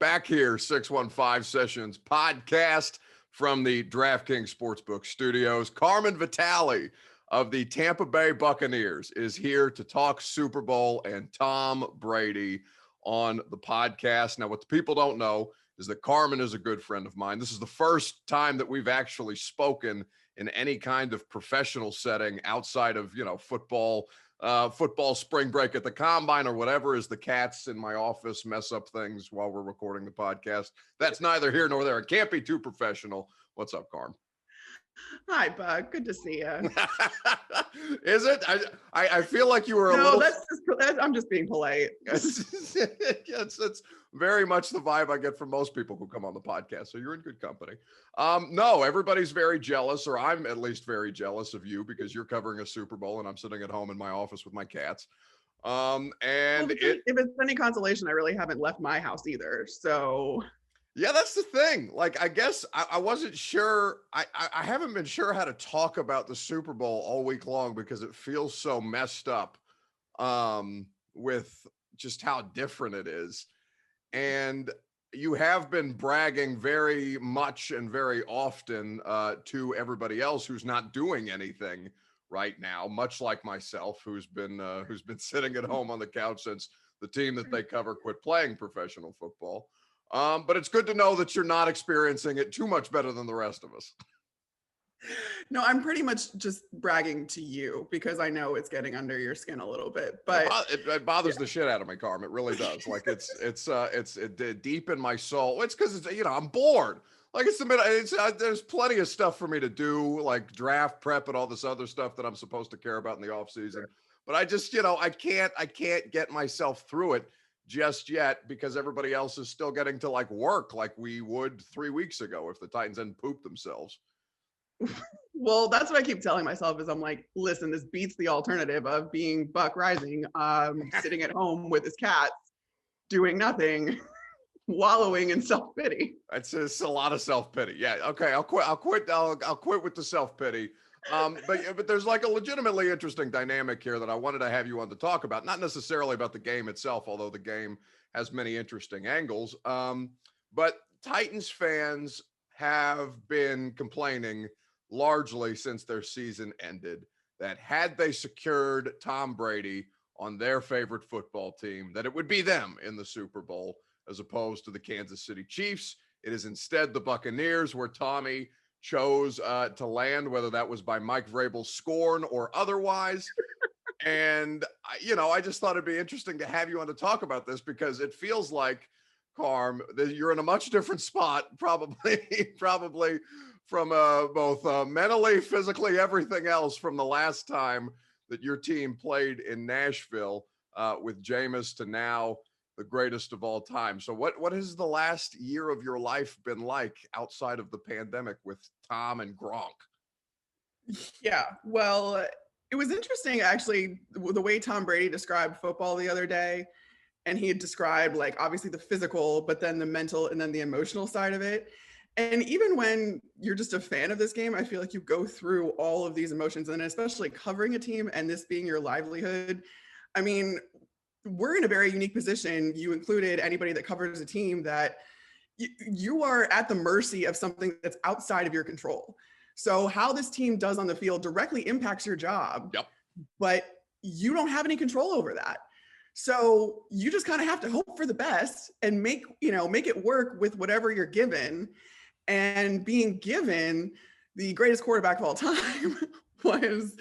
Back here, 615 Sessions podcast from the DraftKings Sportsbook studios. Carmen Vitali of the Tampa Bay Buccaneers is here to talk Super Bowl and Tom Brady on the podcast. Now, what the people don't know is that Carmen is a good friend of mine. This is the first time that we've actually spoken in any kind of professional setting outside of, football spring break at the combine or whatever, as the cats in my office mess up things while we're recording the podcast. That's neither here nor there. It can't be too professional. What's up, Carm? Hi, Buck. Good to see you. Is it? I feel like you were a little... I'm just being polite. It's very much the vibe I get from most people who come on the podcast. So you're in good company. No, everybody's very jealous, or I'm at least very jealous of you because you're covering a Super Bowl and I'm sitting at home in my office with my cats. If it's any consolation, I really haven't left my house either. So... Yeah, that's the thing. Like, I guess I wasn't sure. I haven't been sure how to talk about the Super Bowl all week long because it feels so messed up with just how different it is. And you have been bragging very much and very often to everybody else who's not doing anything right now, much like myself, who's been sitting at home on the couch since the team that they cover quit playing professional football. But it's good to know that you're not experiencing it too much better than the rest of us. No, I'm pretty much just bragging to you because I know it's getting under your skin a little bit. But it bothers the shit out of me, Carm. It really does. Like it's deep in my soul. It's because I'm bored. Like there's plenty of stuff for me to do, like draft prep and all this other stuff that I'm supposed to care about in the off season. But I just I can't get myself through it just yet because everybody else is still getting to work like we would 3 weeks ago if the Titans hadn't pooped themselves. Well, that's what I keep telling myself is I'm like, listen, this beats the alternative of being Buck Reising, sitting at home with his cats, doing nothing, wallowing in self-pity. It's a lot of self-pity. Yeah. Okay. I'll quit with the self-pity. But there's a legitimately interesting dynamic here that I wanted to have you on to talk about, not necessarily about the game itself, although the game has many interesting angles. But Titans fans have been complaining largely since their season ended that had they secured Tom Brady on their favorite football team, that it would be them in the Super Bowl as opposed to the Kansas City Chiefs. It is instead the Buccaneers, where Tommy chose to land, whether that was by Mike Vrabel's scorn or otherwise. And, I just thought it'd be interesting to have you on to talk about this because it feels like, Carm, that you're in a much different spot, probably from both mentally, physically, everything else from the last time that your team played in Nashville with Jameis to now the greatest of all time. So what has the last year of your life been like outside of the pandemic with Tom and Gronk? Yeah, well, it was interesting, actually, the way Tom Brady described football the other day. And he had described obviously the physical, but then the mental and then the emotional side of it. And even when you're just a fan of this game, I feel like you go through all of these emotions, and especially covering a team and this being your livelihood. I mean, we're in a very unique position. You included anybody that covers a team that you are at the mercy of something that's outside of your control. So how this team does on the field directly impacts your job, Yep. But you don't have any control over that. So you just kind of have to hope for the best and make it work with whatever you're given. And being given the greatest quarterback of all time was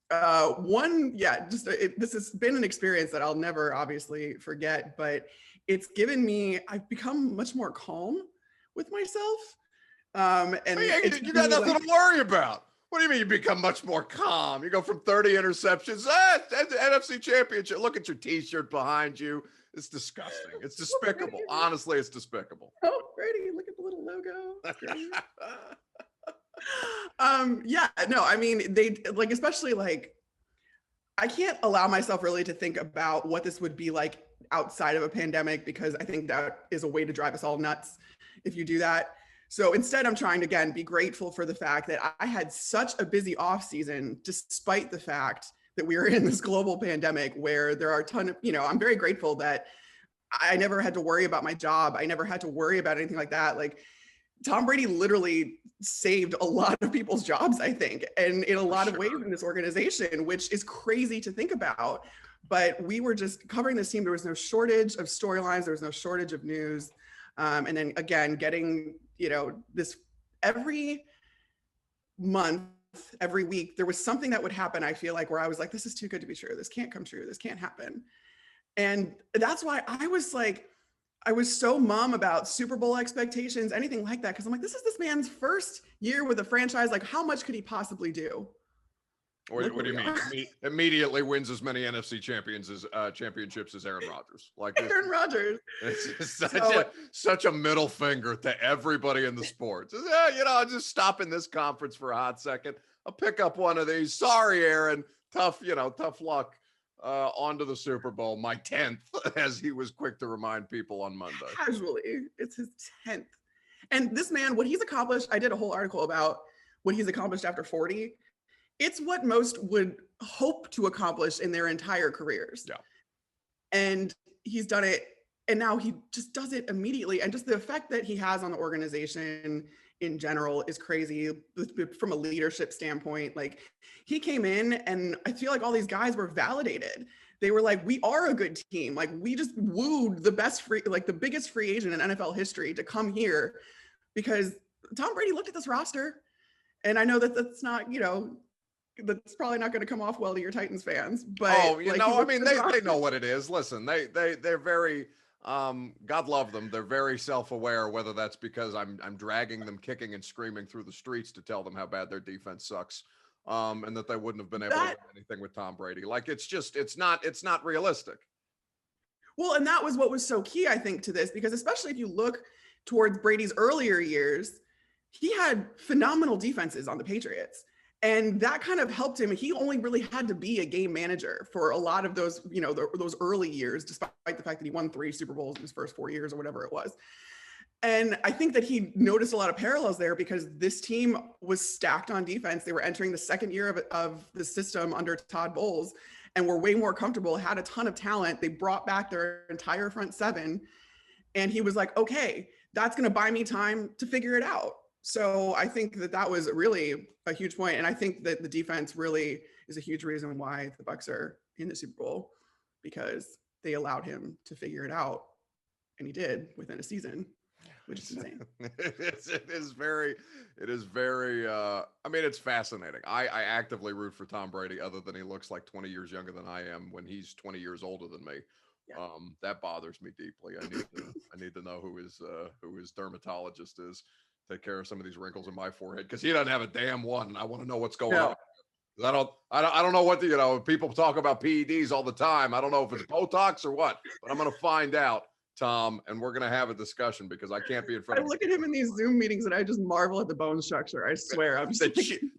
this has been an experience that I'll never obviously forget, but it's given me, I've become much more calm with myself. You got nothing to worry about. What do you mean you become much more calm? You go from 30 interceptions, NFC Championship. Look at your T-shirt behind you. It's disgusting. It's despicable. Honestly, it's despicable. Oh, Brady, look at the little logo. They especially I can't allow myself really to think about what this would be like outside of a pandemic, because I think that is a way to drive us all nuts if you do that. So instead, I'm trying to, again, be grateful for the fact that I had such a busy off season, despite the fact that we were in this global pandemic where there are a ton of, I'm very grateful that I never had to worry about my job. I never had to worry about anything like that. Like Tom Brady literally saved a lot of people's jobs, I think, and in a lot of ways in this organization, which is crazy to think about. But we were just covering this team. There was no shortage of storylines. There was no shortage of news. And then again, getting, this every month, every week, there was something that would happen, I feel like, where I was like, this is too good to be true. This can't come true. This can't happen. And that's why I was so mum about Super Bowl expectations, anything like that. Cause I'm like, this is this man's first year with a franchise. Like, how much could he possibly do? What do you mean? Immediately wins as many NFC championships as Aaron Rodgers. Like Aaron Rodgers. It's such a middle finger to everybody in the sports. I'll just stop in this conference for a hot second. I'll pick up one of these. Sorry, Aaron. Tough luck. On to the Super Bowl, my 10th, as he was quick to remind people on Monday. Casually, it's his 10th. And this man, what he's accomplished, I did a whole article about what he's accomplished after 40. It's what most would hope to accomplish in their entire careers. Yeah. And he's done it, and now he just does it immediately. And just the effect that he has on the organization in general is crazy from a leadership standpoint. Like, he came in, and I feel like all these guys were validated. They were like, we are a good team. Like, we just wooed the biggest free agent in NFL history to come here, because Tom Brady looked at this roster. And I know that that's not, that's probably not going to come off well to your Titans fans, but they know what it is. Listen, they're very, God love them. They're very self-aware, whether that's because I'm dragging them kicking and screaming through the streets to tell them how bad their defense sucks. And that they wouldn't have been able to win anything with Tom Brady. Like, it's not realistic. Well, and that was what was so key, I think, to this, because especially if you look towards Brady's earlier years, he had phenomenal defenses on the Patriots. And that kind of helped him. He only really had to be a game manager for a lot of those, those early years, despite the fact that he won 3 Super Bowls in his first 4 years or whatever it was. And I think that he noticed a lot of parallels there, because this team was stacked on defense. They were entering the second year of the system under Todd Bowles, and were way more comfortable, had a ton of talent. They brought back their entire front seven. And he was like, okay, that's going to buy me time to figure it out. So I think that was really a huge point. And I think that the defense really is a huge reason why the Bucs are in the Super Bowl, because they allowed him to figure it out. And he did within a season, which is insane. It is very, it's fascinating. I actively root for Tom Brady, other than he looks like 20 years younger than I am when he's 20 years older than me. Yeah. That bothers me deeply. I need to know who his dermatologist is. Take care of some of these wrinkles in my forehead, because he doesn't have a damn one. I want to know what's going on. I don't know what people talk about PEDs all the time. I don't know if it's Botox or what, but I'm going to find out, Tom, and we're going to have a discussion, because I can't be in front of. I look at him in these Zoom meetings and I just marvel at the bone structure. I swear. I'm just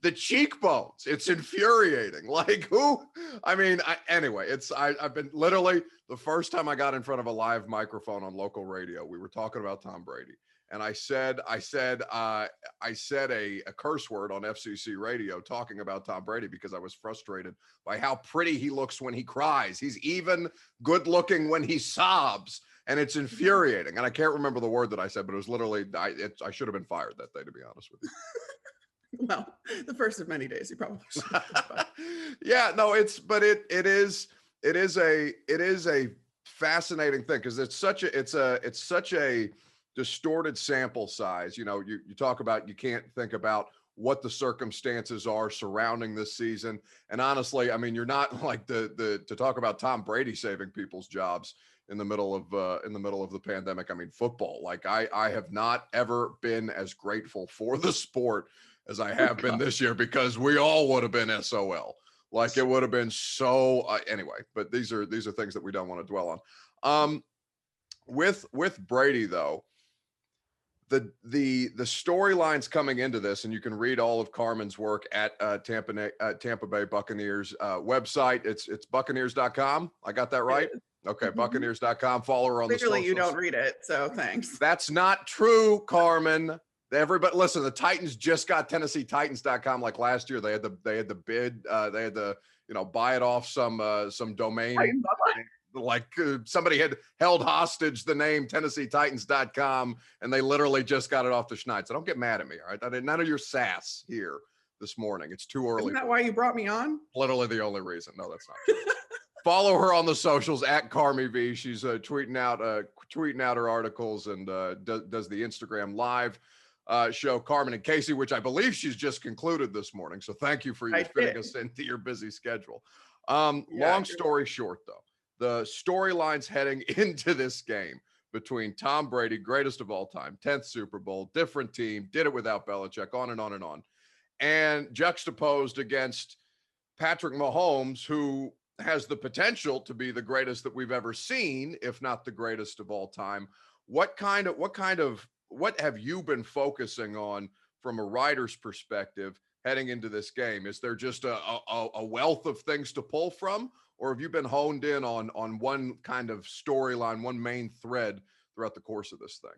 the cheekbones. It's infuriating. Like, who? Anyway, I've been literally, the first time I got in front of a live microphone on local radio, we were talking about Tom Brady. And I said a curse word on FCC radio talking about Tom Brady, because I was frustrated by how pretty he looks when he cries. He's even good looking when he sobs, and it's infuriating. And I can't remember the word that I said, but it was literally, I should have been fired that day, to be honest with you. Well, the first of many days, you probably should have. Yeah, no, it is a fascinating thing, because it's such a distorted sample size. You talk about, you can't think about what the circumstances are surrounding this season. And honestly, you're not like to talk about Tom Brady saving people's jobs in the middle of the pandemic. Football, like I have not ever been as grateful for the sport as I have been this year, because we all would have been SOL. Like, it would have been so anyway, but these are things that we don't want to dwell on. With Brady though, the storylines coming into this, and you can read all of Carmen's work at Tampa Bay Buccaneers website. It's Buccaneers.com. I got that right? Okay, mm-hmm. Buccaneers.com. Follow her on the socials. Clearly you don't read it, so thanks. That's not true, Carmen. Everybody, listen, the Titans just got TennesseeTitans.com like last year. They had the bid, they had to buy it off some domain. like somebody had held hostage the name TennesseeTitans.com, and they literally just got it off the schneid. So don't get mad at me, all right? None of your sass here this morning. It's too early. Isn't that why you brought me on? Literally the only reason. No, that's not true. Follow her on the socials at Carmi V. She's tweeting out her articles and does the Instagram live show Carmen and Casey, which I believe she's just concluded this morning. So thank you for fitting us into your busy schedule. Long story short, though, the storylines heading into this game between Tom Brady, greatest of all time, 10th Super Bowl, different team, did it without Belichick, on and on and on, and juxtaposed against Patrick Mahomes, who has the potential to be the greatest that we've ever seen, if not the greatest of all time. What have you been focusing on from a writer's perspective heading into this game? Is there just a wealth of things to pull from, or have you been honed in on one kind of storyline, one main thread throughout the course of this thing?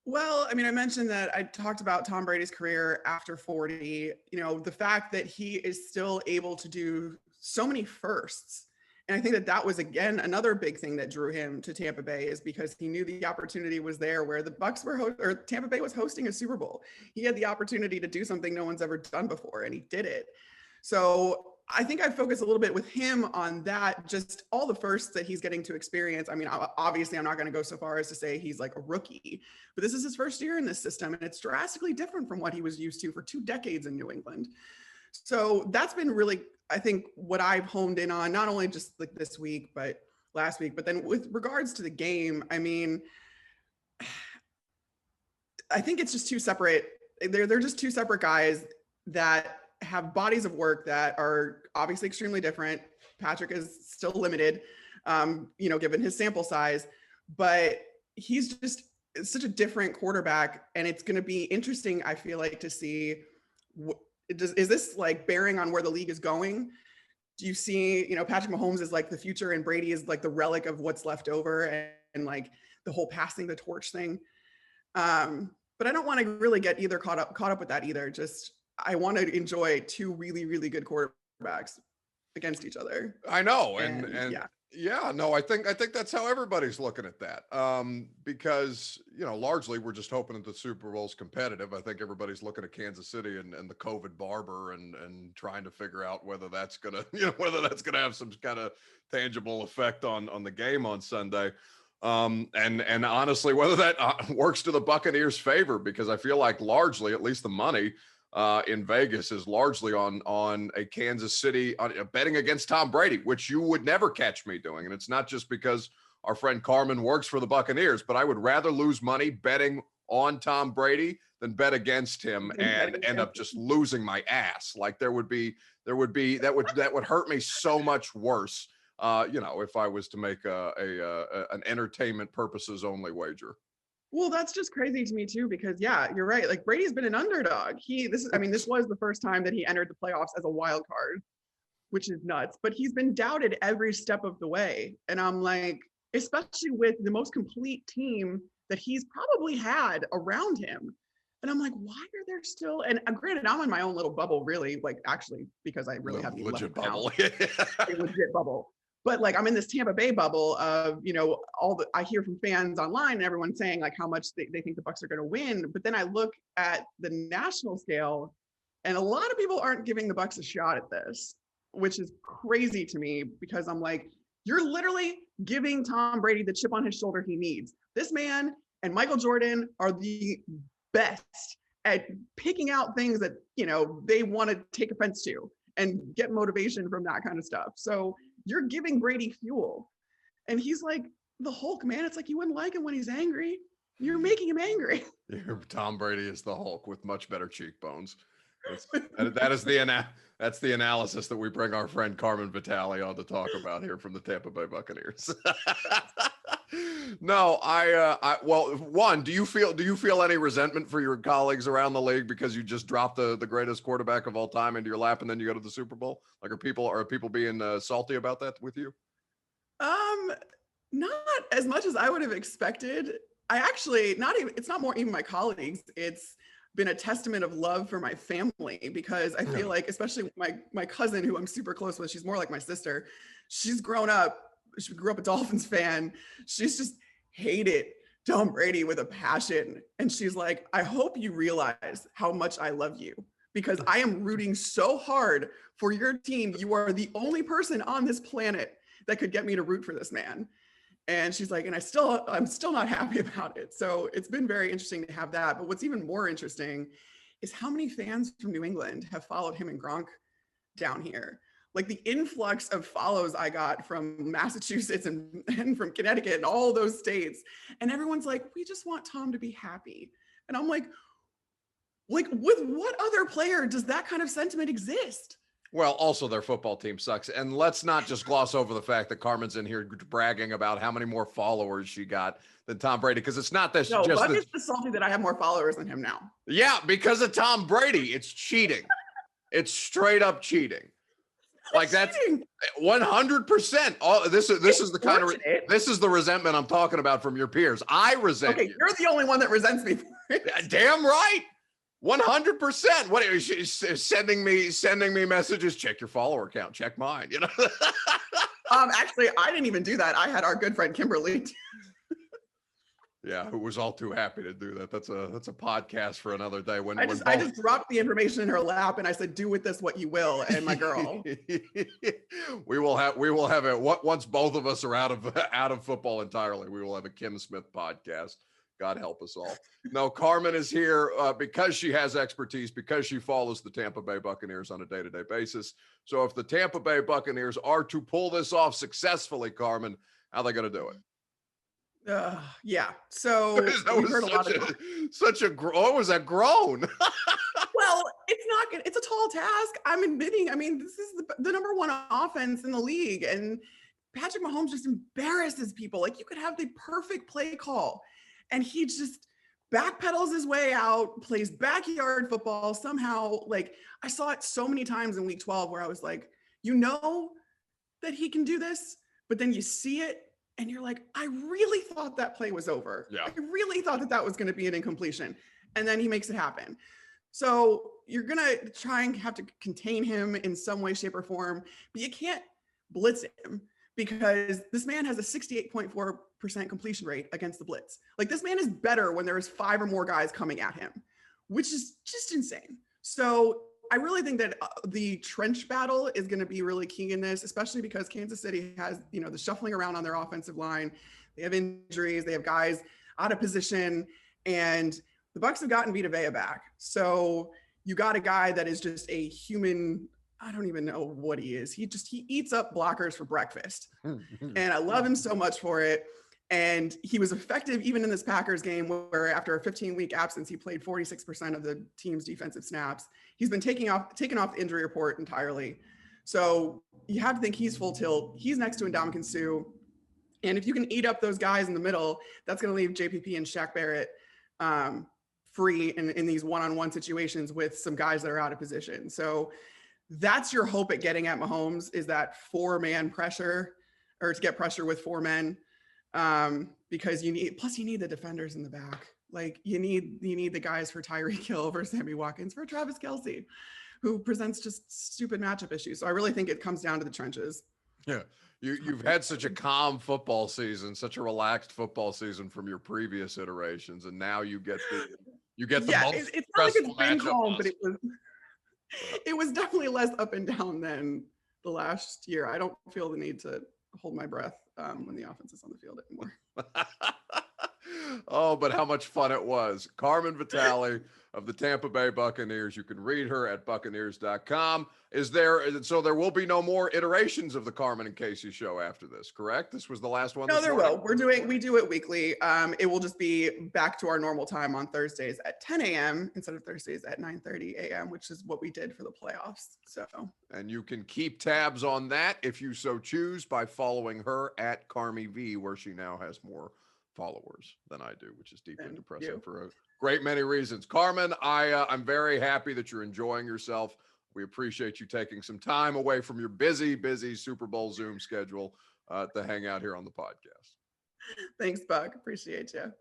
Well, I mean, I mentioned that I talked about Tom Brady's career after 40, the fact that he is still able to do so many firsts. And I think that was, again, another big thing that drew him to Tampa Bay, is because he knew the opportunity was there where the Bucs or Tampa Bay was hosting a Super Bowl. He had the opportunity to do something no one's ever done before, and he did it. So I think I focus a little bit with him on that, just all the firsts that he's getting to experience. I mean, obviously, I'm not going to go so far as to say he's like a rookie, but this is his first year in this system, and it's drastically different from what he was used to for 2 decades in New England. So that's been really, I think, what I've honed in on, not only just like this week, but last week. But then with regards to the game, I mean, I think it's just two separate, they're just two separate guys that have bodies of work that are obviously extremely different. Patrick is still limited, given his sample size, but he's just such a different quarterback. And it's going to be interesting, I feel like, to see is this like bearing on where the league is going? Do you see, Patrick Mahomes is like the future and Brady is like the relic of what's left over, and like the whole passing the torch thing. But I don't want to really get either caught up with that either. Just, I want to enjoy 2 really, really good quarterbacks against each other. I know. And yeah, no, I think that's how everybody's looking at that. Because, largely we're just hoping that the Super Bowl's competitive. I think everybody's looking at Kansas City and the COVID barber and trying to figure out whether that's gonna, whether that's gonna have some kind of tangible effect on the game on Sunday. And honestly, whether that works to the Buccaneers' favor, because I feel like largely, at least the money in Vegas is largely on a Kansas City betting against Tom Brady, which you would never catch me doing. And it's not just because our friend Carmen works for the Buccaneers, but I would rather lose money betting on Tom Brady than bet against him and end up just losing my ass. Like that would hurt me so much worse. If I was to make an entertainment purposes only wager. Well, that's just crazy to me too, because you're right. Like Brady's been an underdog. This was the first time that he entered the playoffs as a wild card, which is nuts, but he's been doubted every step of the way. And I'm like, especially with the most complete team that he's probably had around him. And I'm like, why are there still, and granted, I'm in my own little bubble, really, like actually, because I really have legit bubble. A legit bubble. But like, I'm in this Tampa Bay bubble of, I hear from fans online and everyone saying like how much they think the Bucs are going to win. But then I look at the national scale and a lot of people aren't giving the Bucs a shot at this, which is crazy to me, because I'm like, you're literally giving Tom Brady the chip on his shoulder he needs. This man and Michael Jordan are the best at picking out things that, they want to take offense to and get motivation from that kind of stuff. So you're giving Brady fuel. And he's like the Hulk, man. It's like you wouldn't like him when he's angry. You're making him angry. Tom Brady is the Hulk with much better cheekbones. That's the analysis that we bring our friend Carmen Vitali on to talk about here from the Tampa Bay Buccaneers. No, well, one, do you feel any resentment for your colleagues around the league because you just dropped the greatest quarterback of all time into your lap and then you go to the Super Bowl? Like, are people being salty about that with you? Not as much as I would have expected. It's not more even my colleagues. It's been a testament of love for my family, because I feel like, especially my cousin, who I'm super close with, she's more like my sister. She's grown up she grew up a Dolphins fan. She's just hated Tom Brady with a passion. And she's like, I hope you realize how much I love you because I am rooting so hard for your team. You are the only person on this planet that could get me to root for this man. And she's like, and I'm still not happy about it. So it's been very interesting to have that. But what's even more interesting is how many fans from New England have followed him and Gronk down here. Like the influx of follows I got from Massachusetts and from Connecticut and all those states. And everyone's like, we just want Tom to be happy. And I'm like, with what other player does that kind of sentiment exist? Well, also their football team sucks. And let's not just gloss over the fact that Carmen's in here bragging about how many more followers she got than Tom Brady. Because it's not this. No, Buck is just salty that I have more followers than him now. Yeah, because of Tom Brady. It's cheating. It's straight up cheating. Like that's 100%. All this is the kind of this is the resentment I'm talking about from your peers. I resent you. You're the only one that resents me for it. Damn right. 100%. What are you sending me messages? Check your follower count. Check mine. You know. Actually, I didn't even do that. I had our good friend Kimberly. Yeah, who was all too happy to do that. That's a podcast for another day. I just dropped the information in her lap and I said, "Do with this what you will." And my girl, we will have it. Once both of us are out of football entirely, we will have a Kim Smith podcast. God help us all. No, Carmen is here because she has expertise, because she follows the Tampa Bay Buccaneers on a day-to-day basis. So if the Tampa Bay Buccaneers are to pull this off successly, Carmen, how are they going to do it? Yeah. So that was heard such a what was that groan? Well, it's not good. It's a tall task. I'm admitting. I mean, this is the number one offense in the league, and Patrick Mahomes just embarrasses people. Like you could have the perfect play call, and he just backpedals his way out, plays backyard football somehow. Like I saw it so many times in week 12 where I was like, you know that he can do this, but then you see it and you're like, I really thought that play was over. Yeah. I really thought that was going to be an incompletion. And then he makes it happen. So you're going to try and have to contain him in some way, shape, or form, but you can't blitz him because this man has a 68.4% completion rate against the blitz. Like this man is better when there is 5 or more guys coming at him, which is just insane. So I really think that the trench battle is going to be really key in this, especially because Kansas City has, the shuffling around on their offensive line. They have injuries. They have guys out of position. And the Bucs have gotten Vita Vea back. So you got a guy that is just a human. I don't even know what he is. He eats up blockers for breakfast. And I love him so much for it. And he was effective even in this Packers game where after a 15-week absence, he played 46% of the team's defensive snaps. He's been taken off the injury report entirely. So you have to think he's full tilt. He's next to Ndamukong Suh. And if you can eat up those guys in the middle, that's going to leave JPP and Shaq Barrett free in these one-on-one situations with some guys that are out of position. So that's your hope at getting at Mahomes is that 4-man pressure or to get pressure with 4 men. Because you need the defenders in the back. Like you need the guys for Tyreek Hill, for Sammy Watkins, for Travis Kelce, who presents just stupid matchup issues. So I really think it comes down to the trenches. Yeah. You've had such a calm football season, such a relaxed football season from your previous iterations. And now you get the most it's not like it's been matchup calm, but it was definitely less up and down than the last year. I don't feel the need to hold my breath when the offense is on the field anymore. Oh, but how much fun it was. Carmen Vitali of the Tampa Bay Buccaneers. You can read her at buccaneers.com. So there will be no more iterations of the Carmen and Casey show after this, correct? This was the last one? No, there will. We do it weekly. It will just be back to our normal time on Thursdays at 10 a.m. instead of Thursdays at 9:30 a.m., which is what we did for the playoffs. So, and you can keep tabs on that if you so choose by following her at Carmi V, where she now has more followers than I do, which is deeply depressing for a great many reasons. Carmen, I'm very happy that you're enjoying yourself. We appreciate you taking some time away from your busy Super Bowl Zoom schedule to hang out here on the podcast. Thanks, Buck. Appreciate you.